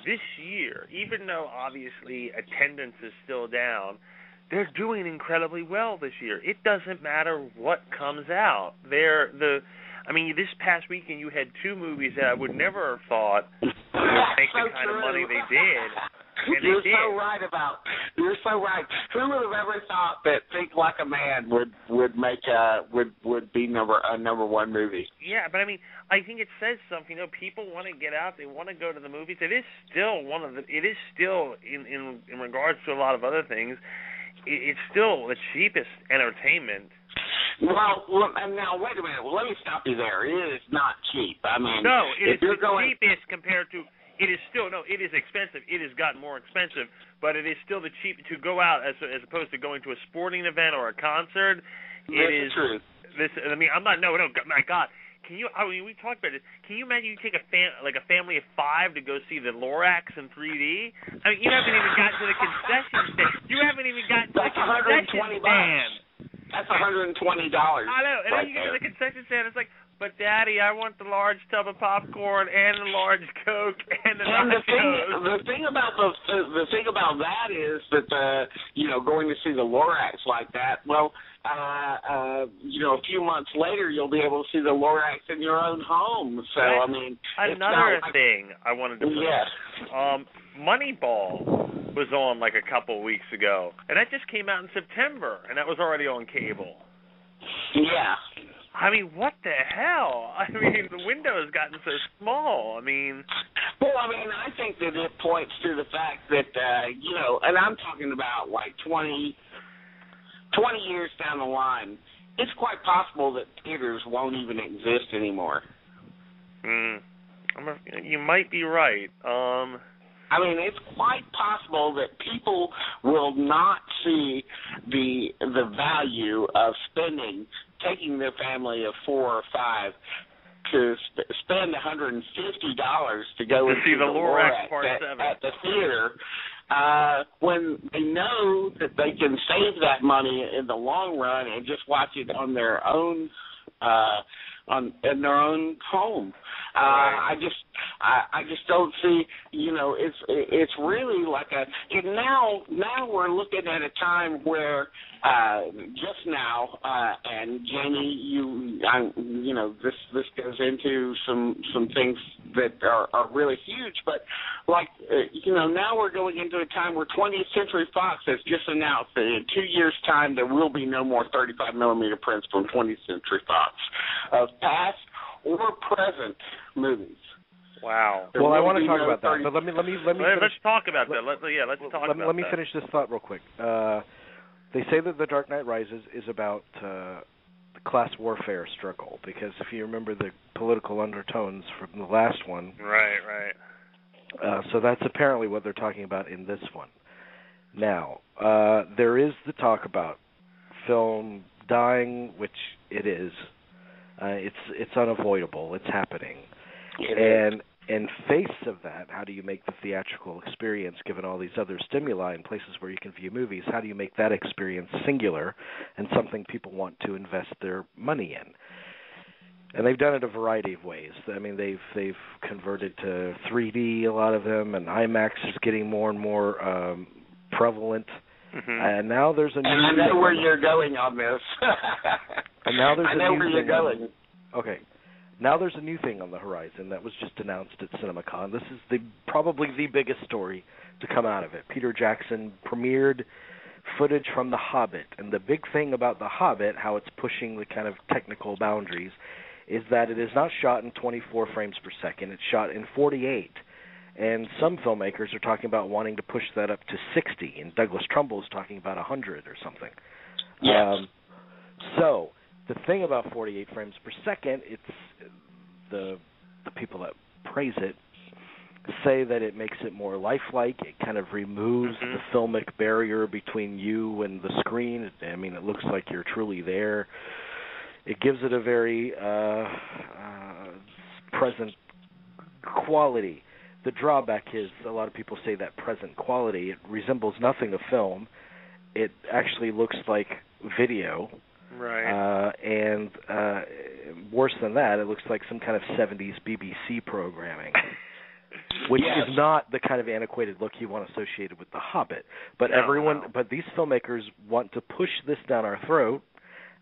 this year, even though obviously attendance is still down, they're doing incredibly well this year. It doesn't matter what comes out. This past weekend you had two movies that I would never have thought would make the kind of money they did. And You're so right. Who would have ever thought that Think Like a Man would be number one movie? Yeah, but I think it says something. People want to get out. They want to go to the movies. It is still in regards to a lot of other things, it's still the cheapest entertainment. Well, now wait a minute. Well, let me stop you there. It is not cheap. No, it is the cheapest compared to. It is still it is expensive. It has gotten more expensive, but it is still the cheap to go out as opposed to going to a sporting event or a concert. That's true. I'm not. No. My God. Can you? We talked about it. Can you imagine you take a family of 5 to go see the Lorax in 3D? You haven't even gotten to the concession stand. You haven't even gotten to the concession stand. That's $120. I know. And then you get to the concession stand. It's like, but Daddy, I want the large tub of popcorn and the large Coke and the nachos. The thing about that is that going to see the Lorax like that. Well, a few months later you'll be able to see the Lorax in your own home. So another thing I wanted to bring. Yes. Moneyball was on like a couple of weeks ago, and that just came out in September, and that was already on cable. Yeah. What the hell? The window has gotten so small. Well, I think that it points to the fact that, and I'm talking about like 20 years down the line, it's quite possible that theaters won't even exist anymore. You might be right. It's quite possible that people will not see the value of taking their family of 4 or 5 to spend $150 to go and see the Lorax Part 7 at the theater when they know that they can save that money in the long run and just watch it on their own in their own home. I just don't see. It's really like now we're looking at a time where just now, and Jamie, this goes into some things that are really huge, but now we're going into a time where 20th Century Fox has just announced that in 2 years' time there will be no more 35 millimeter prints from 20th Century Fox of past or present movies. Wow. Well, I want to talk about that, but let me let's talk about that. Let's talk about that. Let me finish this thought real quick. They say that The Dark Knight Rises is about the class warfare struggle, because if you remember the political undertones from the last one. Right. So that's apparently what they're talking about in this one. Now, there is the talk about film dying, which it is. It's unavoidable. It's happening. In face of that, how do you make the theatrical experience, given all these other stimuli in places where you can view movies, how do you make that experience singular and something people want to invest their money in? And they've done it a variety of ways. They've converted to 3D, a lot of them, and IMAX is getting more and more prevalent. Mm-hmm. And now there's a new I know where you're going on this. And now there's I know where you're going. Okay. Now there's a new thing on the horizon that was just announced at CinemaCon. This is probably the biggest story to come out of it. Peter Jackson premiered footage from The Hobbit. And the big thing about The Hobbit, how it's pushing the kind of technical boundaries, is that it is not shot in 24 frames per second. It's shot in 48. And some filmmakers are talking about wanting to push that up to 60. And Douglas Trumbull is talking about 100 or something. Yes. So the thing about 48 frames per second, it's the people that praise it say that it makes it more lifelike. It kind of removes the filmic barrier between you and the screen. It looks like you're truly there. It gives it a very present quality. The drawback is a lot of people say that present quality, it resembles nothing of film. It actually looks like video. Right. And worse than that, it looks like some kind of 70s BBC programming. which Yes. is not the kind of antiquated look you want associated with The Hobbit. But but these filmmakers want to push this down our throat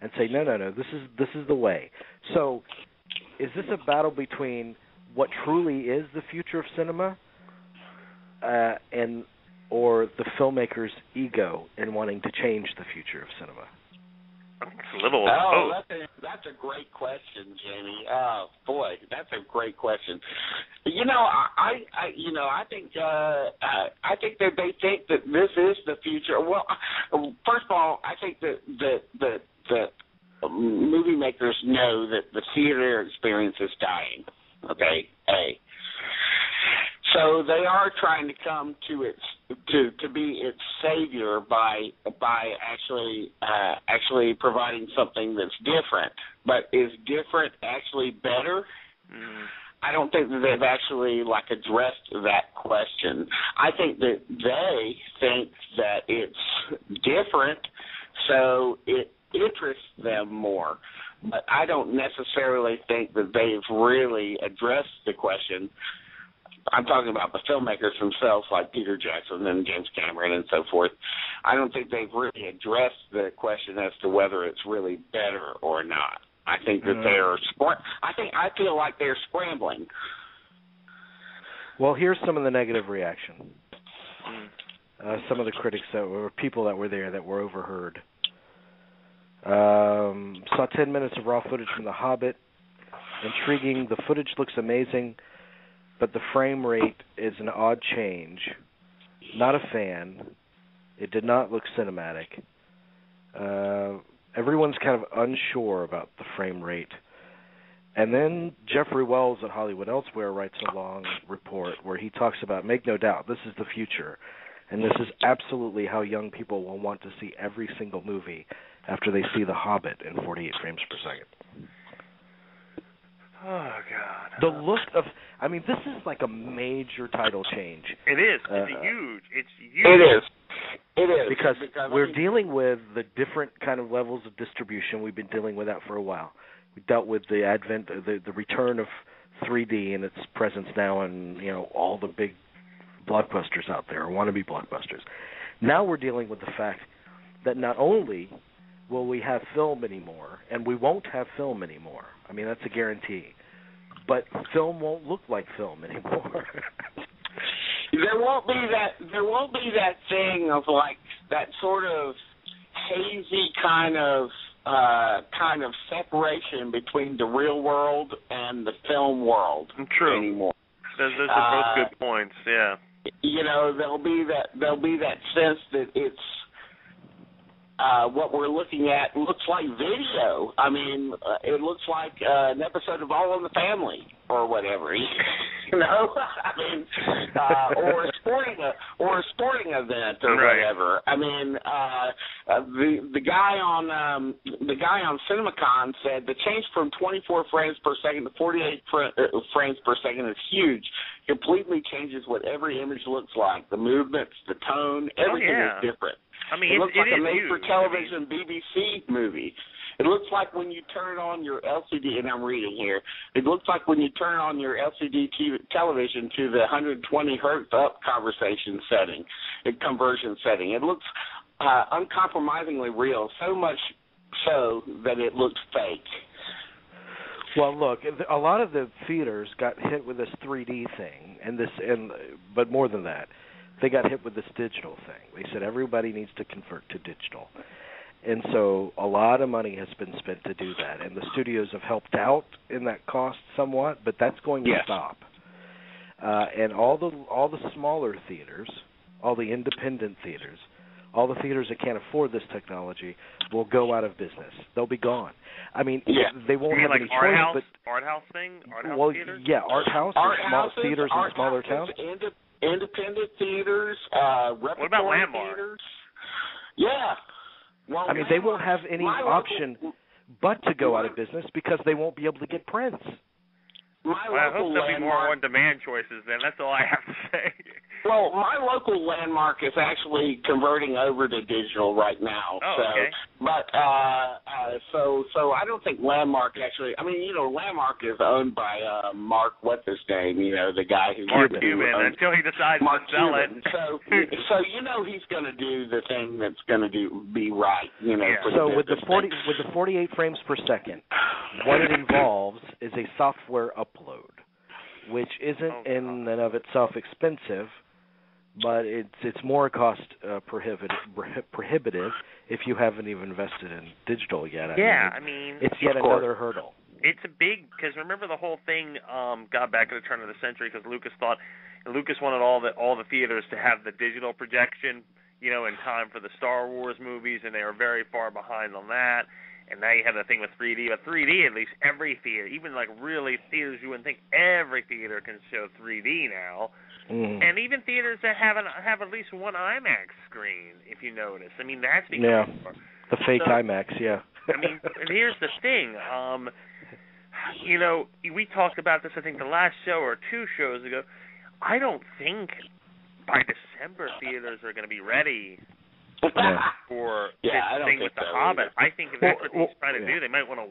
and say, no, this is the way. So, is this a battle between what truly is the future of cinema, or the filmmaker's ego in wanting to change the future of cinema? It's a little of both. That's a great question, Jamie. Oh boy, that's a great question. I think that they think that this is the future. Well, first of all, I think that movie makers know that the theater experience is dying. Okay, so they are trying to come to to be its savior by actually providing something that's different. But is different actually better? I don't think that they've actually addressed that question. I think that they think that it's different, so it interests them more. But I don't necessarily think that they've really addressed the question. I'm talking about the filmmakers themselves, like Peter Jackson and James Cameron and so forth. I don't think they've really addressed the question as to whether it's really better or not. I think that I feel like they're scrambling. Well, here's some of the negative reaction. Some of the critics people that were there that were overheard. Saw 10 minutes of raw footage from The Hobbit. Intriguing. The footage looks amazing, but the frame rate is an odd change. Not a fan. It did not look cinematic. Everyone's kind of unsure about the frame rate. And then Jeffrey Wells at Hollywood Elsewhere writes a long report where he talks about, make no doubt, this is the future. And this is absolutely how young people will want to see every single movie after they see The Hobbit in 48 frames per second. Oh, God. The look of, this is like a major title change. It is. It's huge. It is. Because we're dealing with the different kind of levels of distribution. We've been dealing with that for a while. We dealt with the advent, the return of 3D and its presence now in, all the big blockbusters out there, or wannabe blockbusters. Now we're dealing with the fact that not only will we have film anymore, and we won't have film anymore. That's a guarantee. But film won't look like film anymore. There won't be that thing of that sort of hazy kind of separation between the real world and the film world anymore. Those are both good points. Yeah. There'll be that sense that it's what we're looking at looks like video. It looks like an episode of All in the Family or whatever, or a sporting event or whatever. The guy on CinemaCon said the change from 24 frames per second to 48 frames per second is huge. Completely changes what every image looks like. The movements, the tone, everything is different. It looks like a made-for-television BBC movie. It looks like when you turn on your LCD, and I'm reading here, it looks like when you turn on your LCD television to the 120 hertz up conversion setting. It looks uncompromisingly real, so much so that it looks fake. Well, look, a lot of the theaters got hit with this 3D thing, but more than that, they got hit with this digital thing. They said everybody needs to convert to digital. And so a lot of money has been spent to do that, and the studios have helped out in that cost somewhat, but that's going to stop. And all the smaller theaters, all the independent theaters, all the theaters that can't afford this technology will go out of business. They'll be gone. They won't have any choice. Art house thing? Art house theaters? Yeah, art house, small theaters in smaller towns. Independent theaters, what about Landmark? Theaters. Yeah. Well, they won't have any option but to go out of business because they won't be able to get prints. I hope there'll be more on-demand choices then. That's all I have to say. Well, my local Landmark is actually converting over to digital right now. Oh, okay. But So I don't think Landmark actually. I mean, Landmark is owned by Mark. What's his name? The guy who Mark Cuban. Until he decides Mark to sell Cuban. it. So he's going to do the thing that's going to be right. For so the with the 48 frames per second, what it involves is a software upload, which isn't in and of itself expensive. But it's more cost prohibitive if you haven't even invested in digital yet. I mean it's yet another hurdle. It's a big, because remember the whole thing got back at the turn of the century because Lucas wanted all the theaters to have the digital projection, in time for the Star Wars movies, and they were very far behind on that. And now you have the thing with 3D. But 3D, at least every theater, even like really theaters you wouldn't think every theater can show 3D now. And even theaters that have at least one IMAX screen, if you notice. I mean, that's becoming the fake IMAX, I mean, and here's the thing. We talked about this, I think, the last show or 2 shows ago. I don't think by December theaters are going to be ready for this thing with the Hobbit. I think if that's what he's trying to do, they might want to,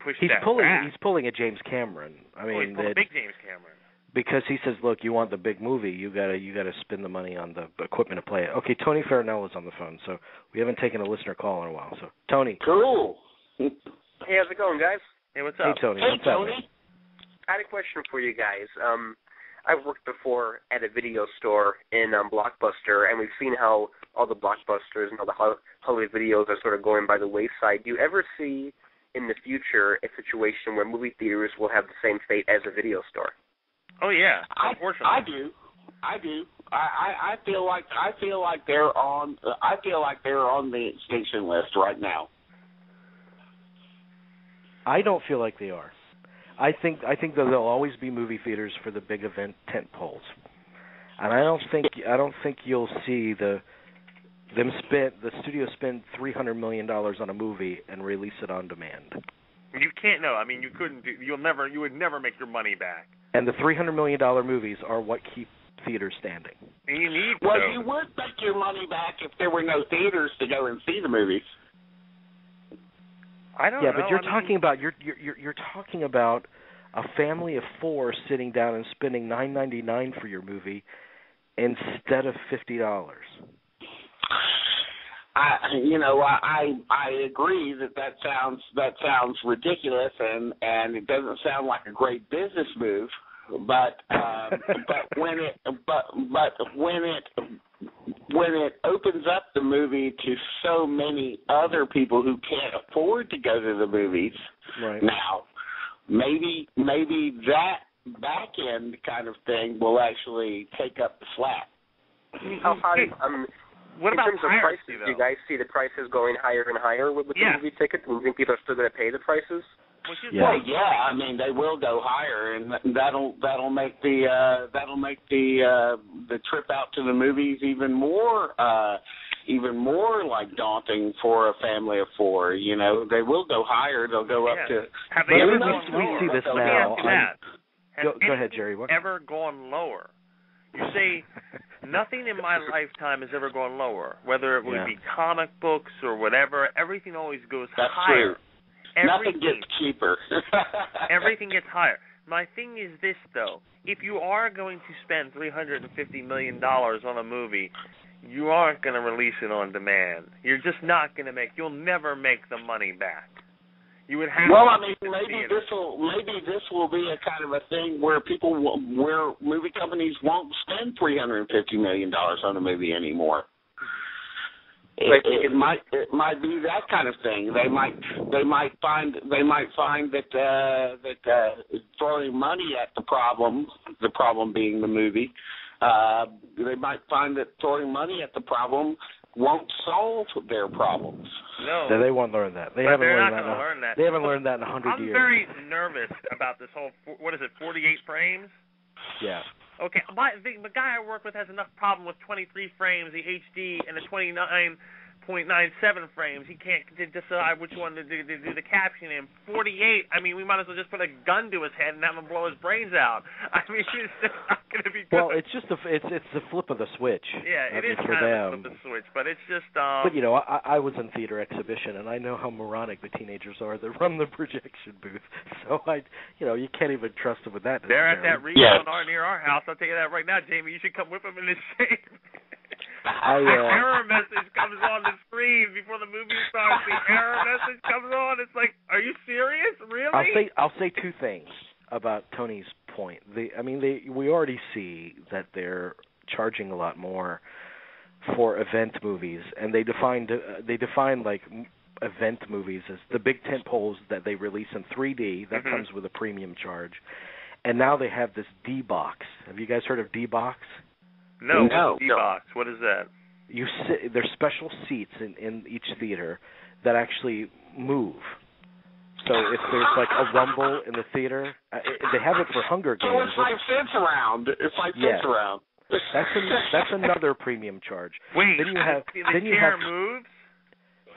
push that back. He's pulling a James Cameron. He's pulling a big James Cameron. Because he says, look, you want the big movie, you gotta spend the money on the equipment to play it. Okay, Tony Farinell is on the phone, so we haven't taken a listener call in a while. So, Tony. Cool. Hey, how's it going, guys? Hey, what's up? Hey, Tony. Hey, Tony. I had a question for you guys. I've worked before at a video store in Blockbuster, and we've seen how all the Blockbusters and all the Hollywood videos are sort of going by the wayside. Do you ever see in the future a situation where movie theaters will have the same fate as a video store? Oh yeah, unfortunately. I do. I feel like they're on the extinction list right now. I don't feel like they are. I think that there'll always be movie theaters for the big event tent poles, and I don't think you'll see the studio spend $300 million on a movie and release it on demand. You can't. No, you couldn't. You would never make your money back. And the $300 million movies are what keep theaters standing. And you need. You would make your money back if there were no theaters to go and see the movies. I don't know. Yeah, but you're talking about a family of 4 sitting down and spending $9.99 for your movie instead of $50. I agree that sounds ridiculous and it doesn't sound like a great business move, but when it opens up the movie to so many other people who can't afford to go to the movies now, maybe that back end kind of thing will actually take up the slack. How high? What about in terms of prices, do you guys see the prices going higher and higher with the movie tickets? Do you think people are still going to pay the prices? Well, yeah. They will go higher, and that'll make the trip out to the movies even more like daunting for a family of 4. They will go higher. They'll go up to. Have they ever gone we lower? see this Let now. me ask you that. Go ahead, Jerry. What? Ever gone lower? You say nothing in my lifetime has ever gone lower, whether it would be comic books or whatever. Everything always goes higher. True. Nothing gets cheaper. Everything gets higher. My thing is this, though. If you are going to spend $350 million on a movie, you aren't going to release it on demand. You're just not going to you'll never make the money back. You would have maybe this will be a kind of a thing where where movie companies won't spend $350 million on a movie anymore. It might be that kind of thing. They might find that throwing money at the problem being the movie, they might find that throwing money at the problem won't solve their problems. No, they won't learn that. They haven't learned that. They haven't learned that in 100 years. I'm very nervous about this whole. What is it? 48 frames? Yeah. Okay, the guy I work with has enough problem with 23 frames, the HD, and the 29 .97 frames. He can't decide which one to do the caption in. 48. I mean, we might as well just put a gun to his head and have him blow his brains out. I mean, it's just not going to be good. Well, it's just it's the flip of the switch. Yeah, it is for kind them. of the switch, but it's just. But you know, I was in theater exhibition, and I know how moronic the teenagers are that run the projection booth. So you can't even trust them with that. They're at that retail near our house. I'll tell you that right now, Jamie. You should come whip them in the shade. The error message comes on the screen before the movie starts. The error message comes on. It's like, are you serious? Really? I'll say two things about Tony's point. We already see that they're charging a lot more for event movies, and they define like event movies as the big tent poles that they release in 3D. That comes with a premium charge. And now they have this D-Box. Have you guys heard of D-Box? No. D-Box. What is that? There's special seats in each theater that actually move. So if there's like a rumble in the theater, they have it for Hunger Games. So it's like fence around. Fence around. That's another premium charge. Wait, the chair moves?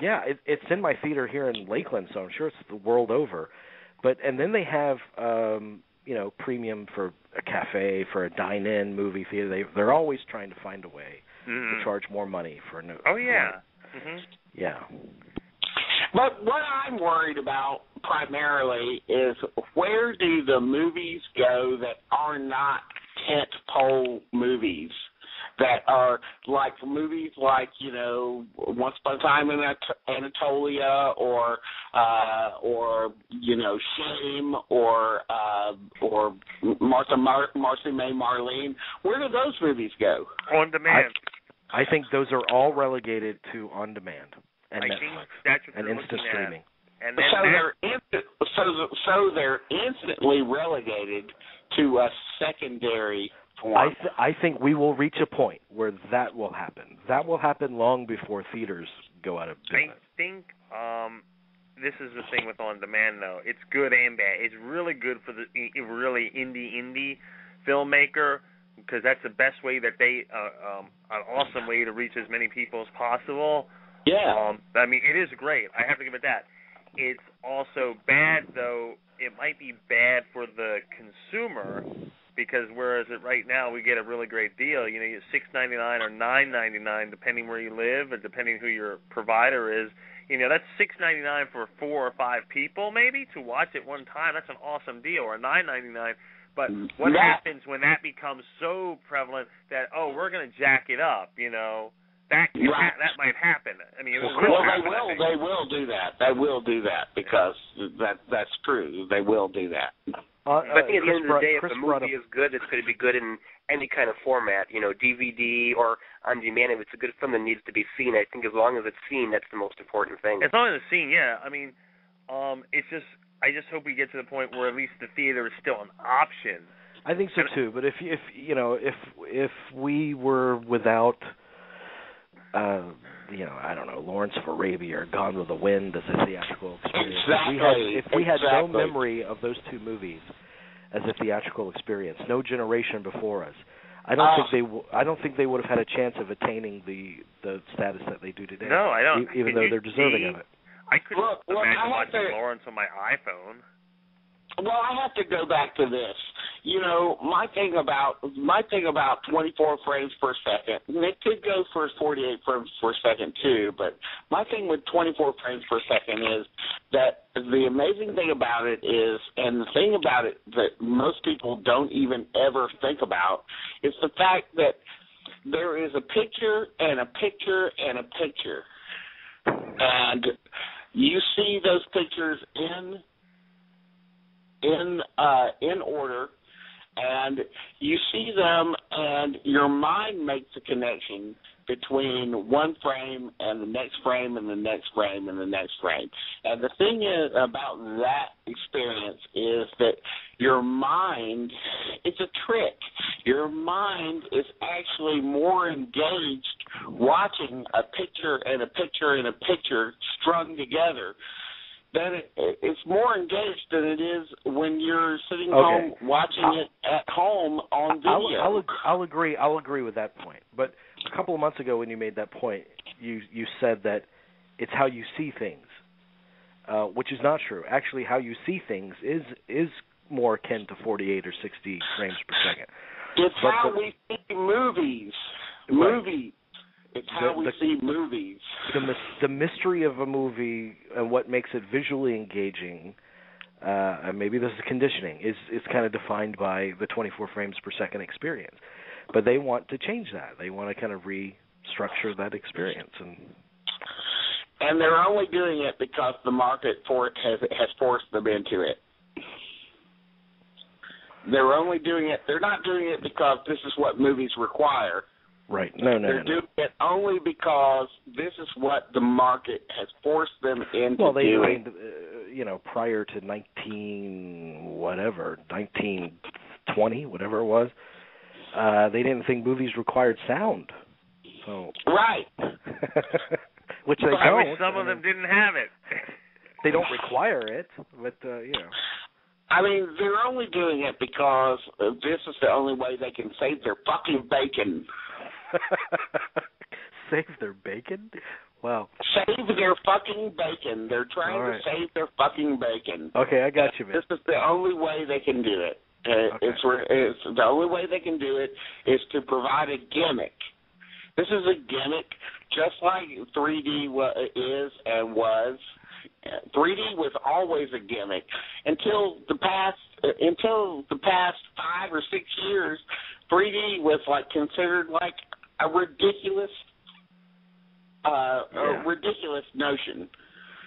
Yeah, it's in my theater here in Lakeland, so I'm sure it's the world over. And then they have premium for a cafe, for a dine-in movie theater. They're always trying to find a way to charge more money for a new. Oh yeah. Yeah. But what I'm worried about primarily is where do the movies go that are not tent pole movies, that are like movies like, Once Upon a Time in Anatolia or Shame or Marcy May Marlene. Where do those movies go? On demand. I think those are all relegated to on demand and I Netflix think that's what and instant streaming. And so they're instantly relegated to a secondary form. I think we will reach a point where that will happen. That will happen long before theaters go out of business. I think this is the thing with on demand, though. It's good and bad. It's really good for the really indie filmmaker, because that's the best way that they an awesome way to reach as many people as possible. Yeah. It is great. I have to give it that. It's also bad, though. It might be bad for the consumer, because whereas right now we get a really great deal, you get $6.99 or $9.99 depending where you live and depending who your provider is. That's $6.99 for 4 or 5 people maybe to watch it one time. That's an awesome deal, or $9.99. But what happens when that becomes so prevalent that we're going to jack it up? That might happen. They will do that. They will do that because that's true. They will do that. But I think at the end of the day, if the movie is good, it's going to be good in any kind of format, DVD or on demand. If it's a good film that needs to be seen, I think as long as it's seen, that's the most important thing. As long as it's seen, yeah. It's just I just hope we get to the point where at least the theater is still an option. I think so too. But if we were without, I don't know, Lawrence of Arabia or Gone with the Wind as a theatrical experience. Exactly. If we had no memory of those two movies as a theatrical experience, no generation before us, I don't think they would have had a chance of attaining the status that they do today. No, I don't. Even though they're deserving of it. I couldn't imagine watching Lawrence on my iPhone. Well, I have to go back to this. My thing about 24 frames per second, and it could go for 48 frames per second too, but my thing with 24 frames per second is that the amazing thing about it is, and the thing about it that most people don't even ever think about, is the fact that there is a picture and a picture and a picture. And you see those pictures in order, and you see them, and your mind makes a connection between one frame and the next frame and the next frame and the next frame. And the thing is about that experience is that your mind, it's a trick. Your mind is actually more engaged watching a picture and a picture and a picture strung together then it's more engaged than it is when you're sitting home watching it at home on video. I'll agree with that point. But a couple of months ago, when you made that point, you said that it's how you see things, which is not true. Actually, how you see things is more akin to 48 or 60 frames per second. It's how we see movies. Right. Movies. It's how we see movies. The mystery of a movie and what makes it visually engaging, and maybe this is conditioning, is kind of defined by the 24 frames per second experience. But they want to change that. They want to kind of restructure that experience. And they're only doing it because the market for it has forced them into it. They're only doing it. They're not doing it because this is what movies require. Right. No. They're doing it only because this is what the market has forced them into doing. Well, prior to 1920, whatever it was, they didn't think movies required sound. So right. Which they don't. I wish some of them didn't have it. They don't require it, but I mean, they're only doing it because this is the only way they can save their fucking bacon. Save their bacon? Wow. Save their fucking bacon. They're trying to save their fucking bacon. Okay, I got you, man. This is the only way they can do it. It's the only way they can do it is to provide a gimmick. This is a gimmick, just like 3D is and was. 3D was always a gimmick until the past 5 or 6 years. 3D was considered like a ridiculous notion.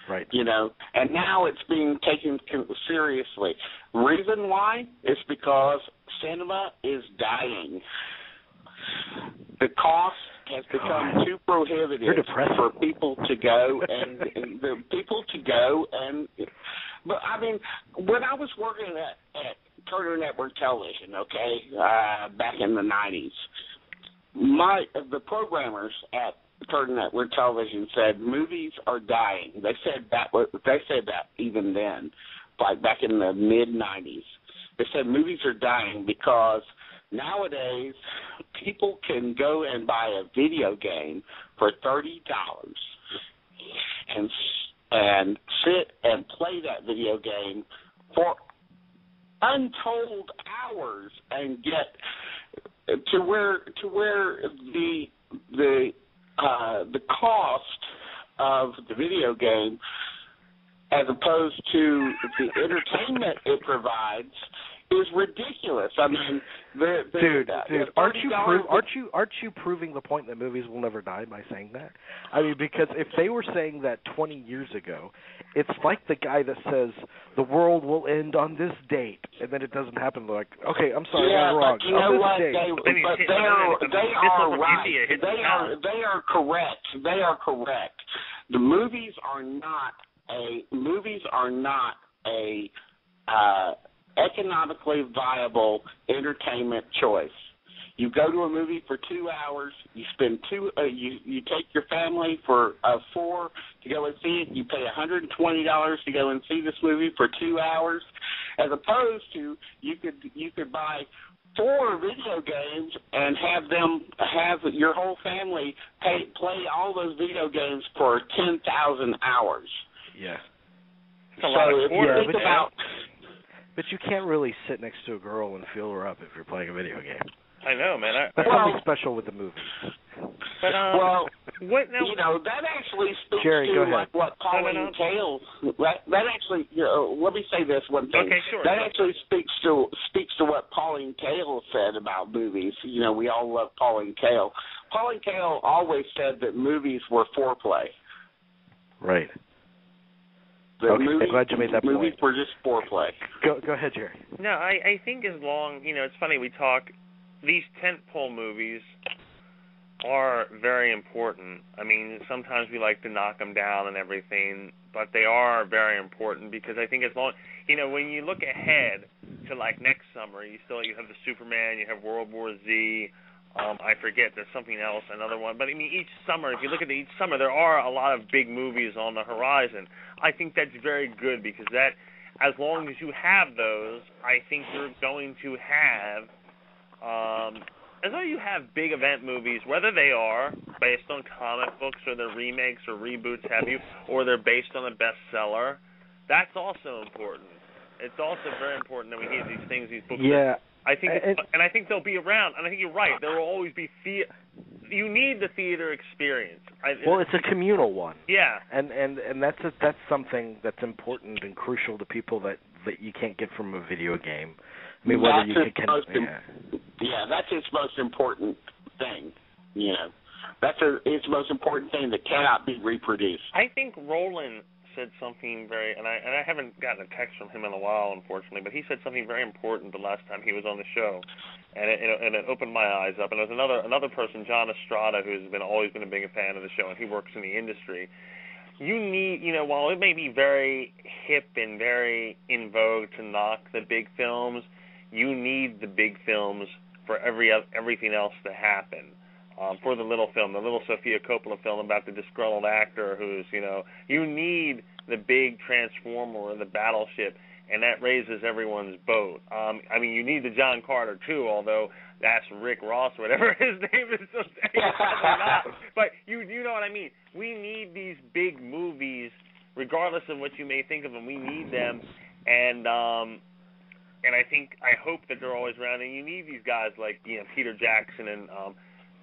Right. And now it's being taken seriously. Reason why is because cinema is dying. The cost has become too prohibitive for people to go but I mean, when I was working at Turner Network Television, back in the 90s, the programmers at Turner Network Television said movies are dying. They said that even then, back in the mid 90s. They said movies are dying because nowadays people can go and buy a video game for $30 and sit and play that video game for untold hours and get to where the cost of the video game as opposed to the entertainment it provides is ridiculous. I mean, dude, aren't you proving the point that movies will never die by saying that? I mean, because if they were saying that 20 years ago, it's like the guy that says the world will end on this date, and then it doesn't happen. They're like, okay, I'm sorry, I'm wrong. You know what? They are right. They are correct. They are correct. The movies are not a economically viable entertainment choice. You go to a movie for 2 hours. You spend you take your family for 4 to go and see it. You pay $120 to go and see this movie for 2 hours, as opposed to you could buy 4 video games and have your whole family play all those video games for 10,000 hours. Yeah. That's a lot of quarters. But you can't really sit next to a girl and feel her up if you're playing a video game. I know, man. That's something special with the movies. But what now? That actually speaks Jerry, to what Pauline Kael. That actually, let me say this one thing. Okay, sure. That actually speaks to what Pauline Kael said about movies. We all love Pauline Kael. Pauline Kael always said that movies were foreplay. Right. I'm glad you made that point. Movies were just foreplay. Go ahead, Jerry. No, I think as long, it's funny, we talk, these tentpole movies are very important. I mean, sometimes we like to knock them down and everything, but they are very important because I think as long, when you look ahead to next summer, you have the Superman, you have World War Z, I forget. There's something else, another one. But I mean, each summer, if you look at each summer, there are a lot of big movies on the horizon. I think that's very good because that, as long as you have those, I think you're going to have, as long as you have big event movies, whether they are based on comic books or they're remakes or reboots, or they're based on a bestseller, that's also important. It's also very important that we get these things, these books. Yeah. I think, and I think they'll be around. And I think you're right. There will always be you need the theater experience. Well, it's a communal one. Yeah. And that's something that's important and crucial to people that you can't get from a video game. I mean, whether that's you can. That's its most important thing. You know, that's its most important thing that cannot be reproduced. I think Roland said something very, and I haven't gotten a text from him in a while, unfortunately, but he said something very important the last time he was on the show, and it opened my eyes up. And there's another person, John Estrada, who's always been a big fan of the show, and he works in the industry. You need, while it may be very hip and very in vogue to knock the big films, you need the big films for everything else to happen. For the little film, the little Sofia Coppola film about the disgruntled actor who's, you need the big transformer or the battleship, and that raises everyone's boat. I mean, you need the John Carter, too, although that's Rick Ross, whatever his name is. Probably not. But you know what I mean. We need these big movies, regardless of what you may think of them. We need them, and I hope that they're always around. And you need these guys like Peter Jackson and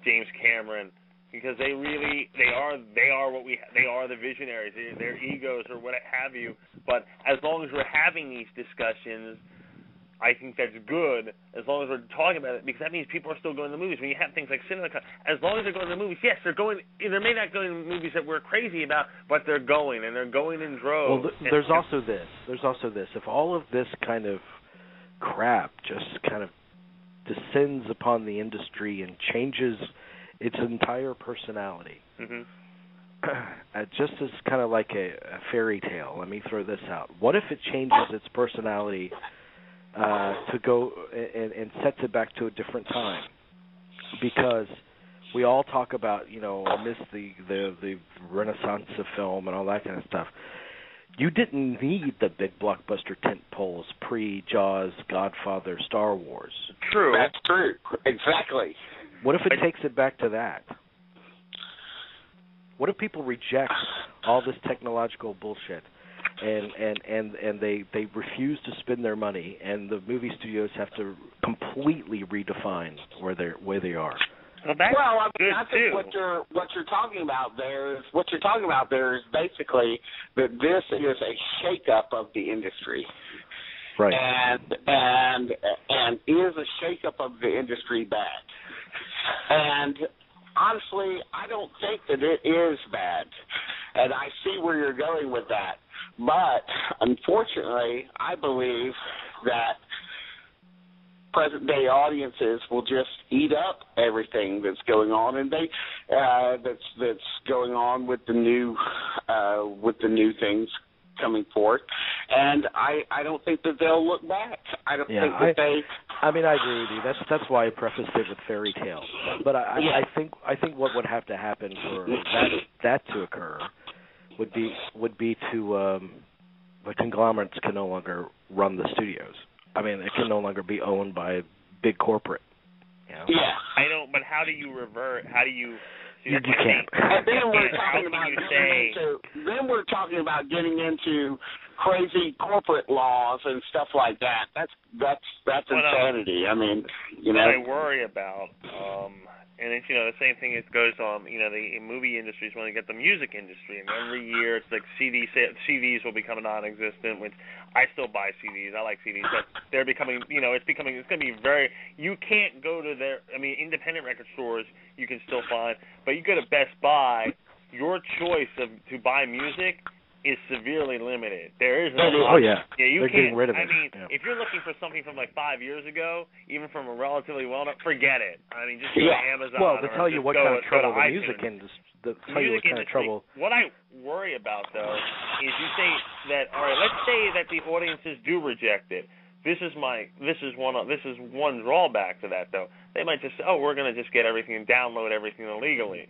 James Cameron, because they are the visionaries. Their egos or what have you. But as long as we're having these discussions, I think that's good. As long as we're talking about it, because that means people are still going to the movies. When you have things like CinemaCon, as long as they're going to the movies, yes, they're going. They may not go to movies that we're crazy about, but they're going, and they're going in droves. Well, there's also this. If all of this kind of crap just kind of descends upon the industry and changes its entire personality. Just as kind of like a fairy tale, let me throw this out. What if it changes its personality to go and sets it back to a different time? Because we all talk about, I miss the renaissance of film and all that kind of stuff. You didn't need the big blockbuster tent poles pre-Jaws, Godfather, Star Wars. True. That's true. Exactly. What if it takes it back to that? What if people reject all this technological bullshit and they refuse to spend their money, and the movie studios have to completely redefine where they are? Well, I think what you're talking about there is basically that this is a shakeup of the industry, right? And is a shakeup of the industry bad? And honestly, I don't think that it is bad, and I see where you're going with that. But unfortunately, I believe that present-day audiences will just eat up everything that's going on, and that's going on with the new things coming forth. And I don't think that they'll look back. I don't think that they. I mean, I agree with you. That's why I prefaced it with fairy tale. But I think what would have to happen for that to occur would be to the conglomerates can no longer run the studios. I mean, it can no longer be owned by big corporate. Yeah. I don't. But how do you revert? How do you? You can't. And then we're talking about getting into crazy corporate laws and stuff like that. That's insanity. I mean, What I worry about, and it's the same thing. It goes on. The movie industry is when you get the music industry, and every year it's like CDs will become non-existent. Which I still buy CDs. I like CDs, but they're becoming. It's going to be very. You can't go to independent record stores. You can still find, but you go to Best Buy. Your choice to buy music is severely limited. There is no. Oh yeah. Yeah, they're getting rid of it. I mean, if you're looking for something from like 5 years ago, even from a relatively well-known, forget it. I mean, just go to Amazon. Well, to tell you what kind of trouble the music industry. What I worry about though is you say that let's say that the audiences do reject it. This is one drawback to that, though. They might just say, "Oh, we're going to just get everything and download everything illegally."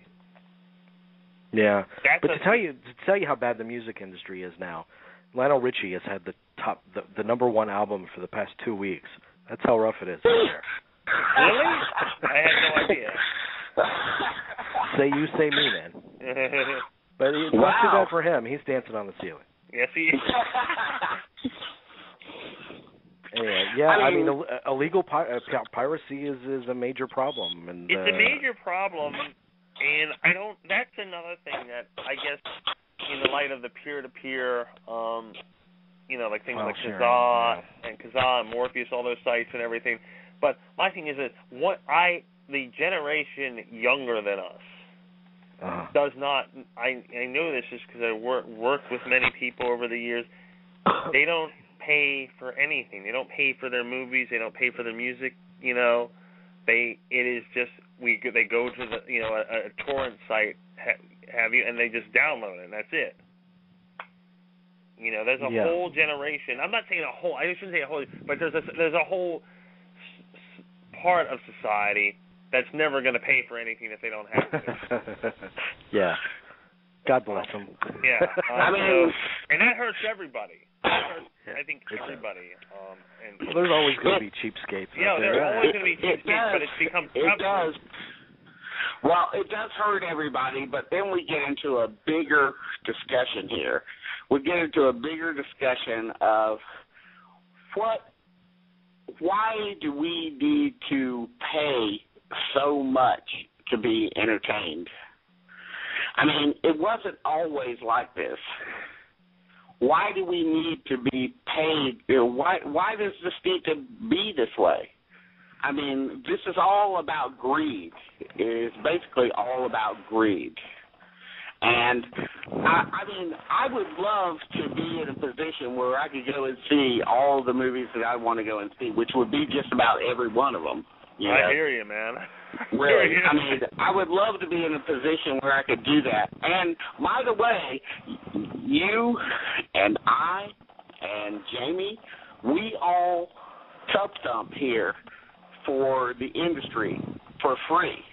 Yeah, but to tell you how bad the music industry is now, Lionel Richie has had the number one album for the past 2 weeks. That's how rough it is out there. Really? I had no idea. Say you, say me, man. But it's not too bad for him. He's dancing on the ceiling. Yes, he is. Anyway, yeah, I mean illegal piracy is a major problem, and it's a major problem, and that's another thing that I guess in the light of the peer-to-peer, like things like Kazaa and Morpheus, all those sites and everything. But my thing is that the generation younger than us does not. I know this just because I worked with many people over the years. They don't pay for anything. They don't pay for their movies. They don't pay for their music. It is just they go to the a torrent site and they just download it and that's it. There's a whole generation. I'm not saying a whole. I shouldn't say a whole, but there's a whole part of society that's never going to pay for anything if they don't have to. Yeah. God bless them. Yeah. And that hurts everybody. I think everybody. There's always going to be cheapskates. Yeah, there's always going to be cheapskates, but it's become prevalent. It does. Well, it does hurt everybody, but then we get into a bigger discussion here. We get into a bigger discussion of why do we need to pay so much to be entertained? I mean, it wasn't always like this. Why do we need to be paid? Why does this need to be this way? I mean, this is all about greed. It is basically all about greed. And, I would love to be in a position where I could go and see all the movies that I want to go and see, which would be just about every one of them. I hear you, man. Really, I would love to be in a position where I could do that. And, by the way, you and I and Jamie, we all tub thump here for the industry for free.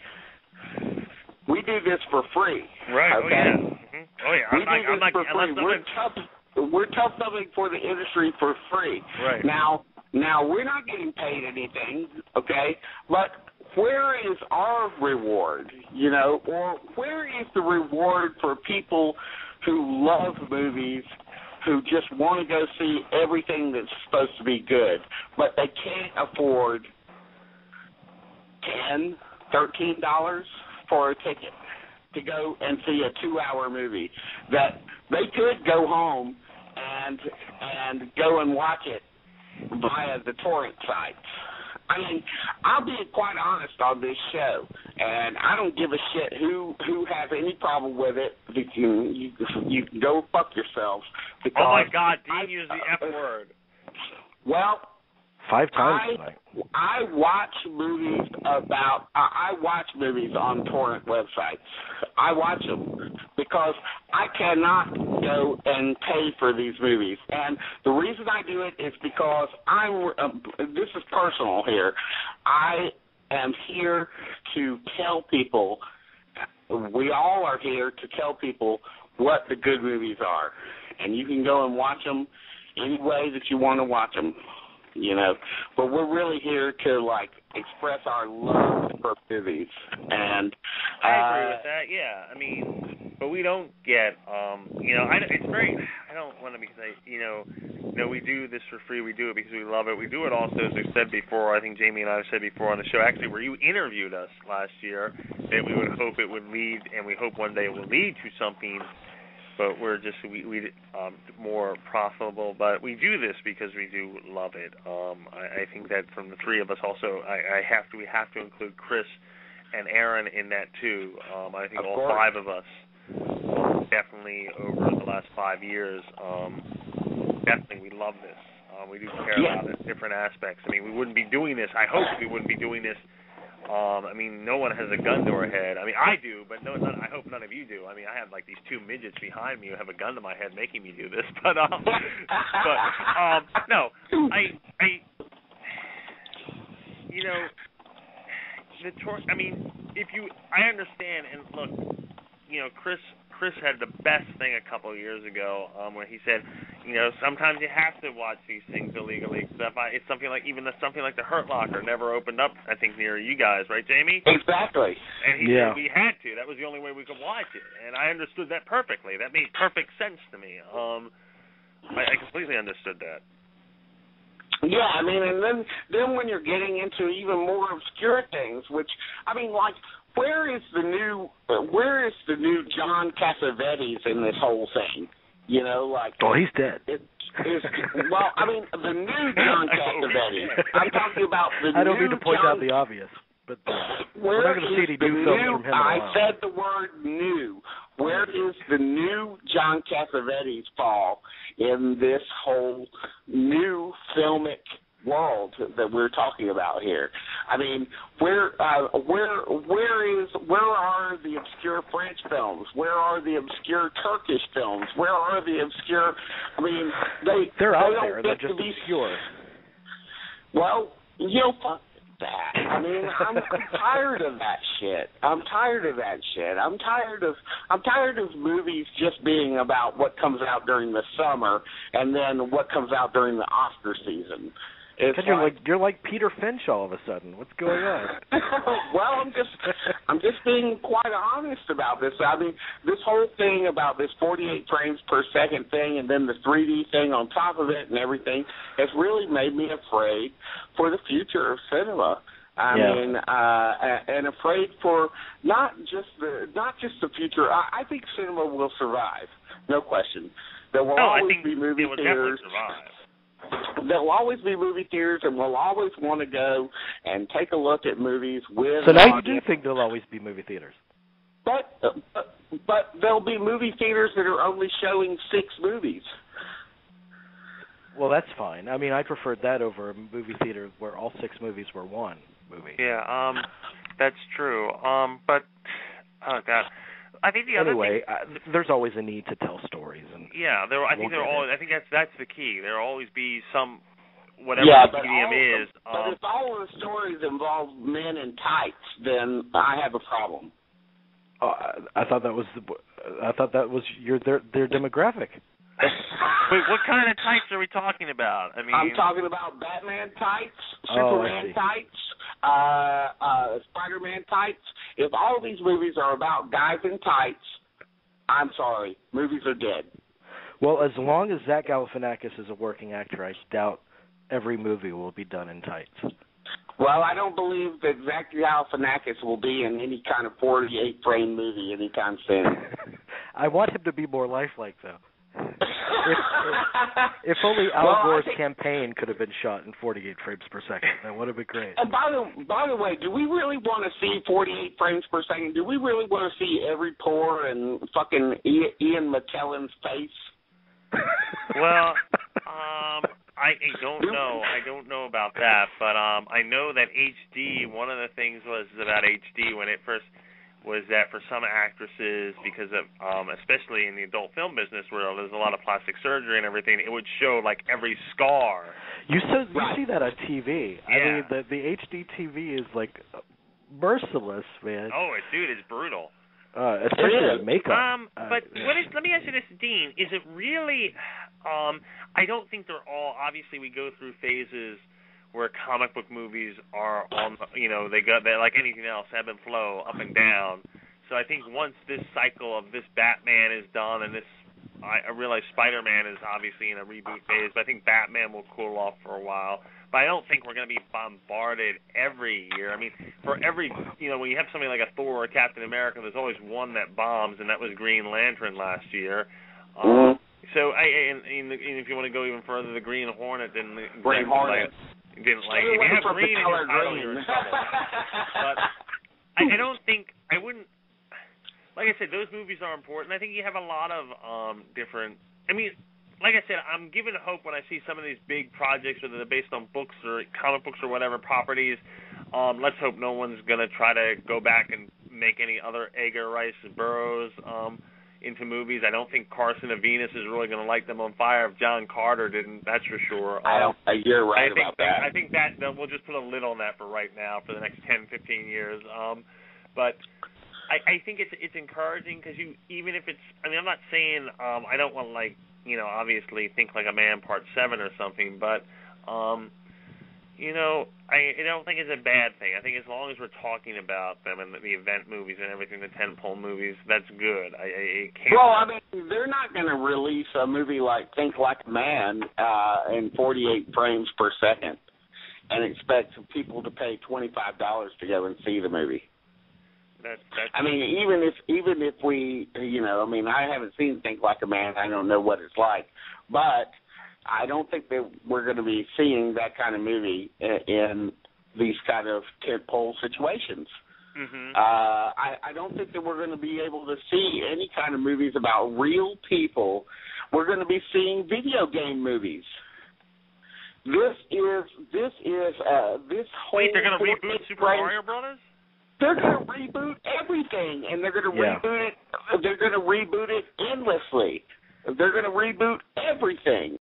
We do this for free. Right, okay? Oh, yeah. Mm-hmm. Oh, yeah. I'm not for free. We're tub thumping for the industry for free. Right. Now, we're not getting paid anything, okay? But where is our reward, or where is the reward for people who love movies, who just want to go see everything that's supposed to be good, but they can't afford $10, $13 for a ticket to go and see a 2-hour movie that they could go home and go and watch it via the torrent sites. I mean, I'll be quite honest on this show, and I don't give a shit who has any problem with it. You can go fuck yourselves. Because oh my God, Dean used the F word. Well, 5 times tonight. I watch movies on torrent websites. I watch them because I cannot go and pay for these movies. And the reason I do it is because this is personal here. I am here to tell people, we all are here to tell people what the good movies are. And you can go and watch them any way that you want to watch them. But we're really here to express our love for movies, and I agree with that. Yeah, I mean, but we don't get, it's very. I don't want to we do this for free. We do it because we love it. We do it also, as we've said before. I think Jamie and I have said before on the show, actually, where you interviewed us last year, that we would hope it would lead, and we hope one day it will lead to something. But we're just more profitable. But we do this because we do love it. I think that from the three of us, also, we have to include Chris and Aaron in that too. I think all 5 of us, definitely over the last 5 years, definitely we love this. We do care about it, different aspects. I mean, we wouldn't be doing this. I hope we wouldn't be doing this. No one has a gun to our head. I mean, I do, but I hope none of you do. I mean, I have these 2 midgets behind me who have a gun to my head making me do this. But no, you know, I understand, and look, you know, Chris had the best thing a couple of years ago, where he said, you know, sometimes you have to watch these things illegally. It's something like something like the Hurt Locker never opened up, I think, near you guys, right, Jamie? Exactly. And he said we had to. That was the only way we could watch it, and I understood that perfectly. That made perfect sense to me. I completely understood that. Yeah, I mean, and then when you're getting into even more obscure things, which, I mean, like, where is the new John Cassavetes in this whole thing? You know, like, oh, he's dead. Well, I mean, the new John Cassavetes. I'm talking about the new. I don't mean to point out the obvious, but we're not going to see any new films from him in a while. I said the word new. Where is the new John Cassavetes fall in this whole new filmic world that we're talking about here? I mean, where are the obscure French films? Where are the obscure Turkish films? Where are the obscure? I mean, they're out don't there. Get They're just to be, obscure. Well, you know, fuck that. I mean, I'm tired of that shit. I'm tired of movies just being about what comes out during the summer and then what comes out during the Oscar season. You're like Peter Finch all of a sudden. What's going on? Well, I'm just being quite honest about this. I mean, this whole thing about this 48 frames per second thing and then the 3D thing on top of it and everything has really made me afraid for the future of cinema. I mean, and afraid for not just the future. I think cinema will survive, no question. There will always be movie theaters. There will always be movie theaters, and we'll always want to go and take a look at movies with. So now you do think there'll always be movie theaters? But there'll be movie theaters that are only showing 6 movies. Well, that's fine. I mean, I preferred that over a movie theater where all 6 movies were one movie. Yeah, that's true. But oh god. I think the other thing, there's always a need to tell stories, and I think that's the key. There'll always be some whatever the medium is. But if all of the stories involve men in tights, then I have a problem. I thought that was their demographic. Wait, what kind of tights are we talking about? I mean, I'm talking about Batman tights, Superman tights, Spider-Man tights. If all of these movies are about guys in tights, I'm sorry, movies are dead. Well, as long as Zach Galifianakis is a working actor, I doubt every movie will be done in tights. Well, I don't believe that Zach Galifianakis will be in any kind of 48-frame movie anytime soon. I want him to be more lifelike, though. If only Al Gore's campaign could have been shot in 48 frames per second, that would have been great. And by the way, do we really want to see 48 frames per second? Do we really want to see every pore and fucking Ian McKellen's face? Well, I don't know. I don't know about that, but I know that HD. One of the things was about HD when it first. Was that for some actresses, because of, especially in the adult film business where there's a lot of plastic surgery and everything, it would show like every scar. You see that on TV. Yeah. I mean, the HD TV is like merciless, man. Oh, dude, it's brutal. Especially the makeup. But let me ask you this, Dean. Is it really? I don't think they're all. Obviously, we go through phases where comic book movies are on, they're like anything else, ebb and flow, up and down. So I think once this cycle of this Batman is done, and I realize Spider-Man is obviously in a reboot phase, but I think Batman will cool off for a while. But I don't think we're going to be bombarded every year. I mean, for every, when you have something like a Thor or a Captain America, there's always one that bombs, and that was Green Lantern last year. So, and if you want to go even further, the Green Hornet didn't. Green Hornet. Didn't like if you have green in your title, you're in trouble. But I don't think I wouldn't. Like I said, those movies are important. I think you have a lot of different. I mean, like I said, I'm given hope when I see some of these big projects, whether they're based on books or comic books or whatever properties. Let's hope no one's gonna try to go back and make any other Edgar Rice Burroughs. into movies. I don't think Carson of Venus is really going to light them on fire if John Carter didn't. That's for sure. You're right about that. I think that we'll just put a lid on that for right now for the next 10, 15 years. But I think it's encouraging because even if it's, I mean, I'm not saying I don't want to obviously Think Like a Man Part 7 or something, but I don't think it's a bad thing. I think as long as we're talking about them and the event movies and everything, the tentpole movies, that's good. I can't. Well, I mean, they're not going to release a movie like Think Like a Man in 48 frames per second and expect people to pay $25 to go and see the movie. I mean, even if we, I haven't seen Think Like a Man. I don't know what it's like, but I don't think that we're going to be seeing that kind of movie in these kind of tentpole situations. Mm-hmm. I don't think that we're going to be able to see any kind of movies about real people. We're going to be seeing video game movies. This whole. Wait, they're going to reboot Super Mario Brothers? They're going to reboot everything, and they're going to reboot it. They're going to reboot it endlessly. They're going to reboot everything.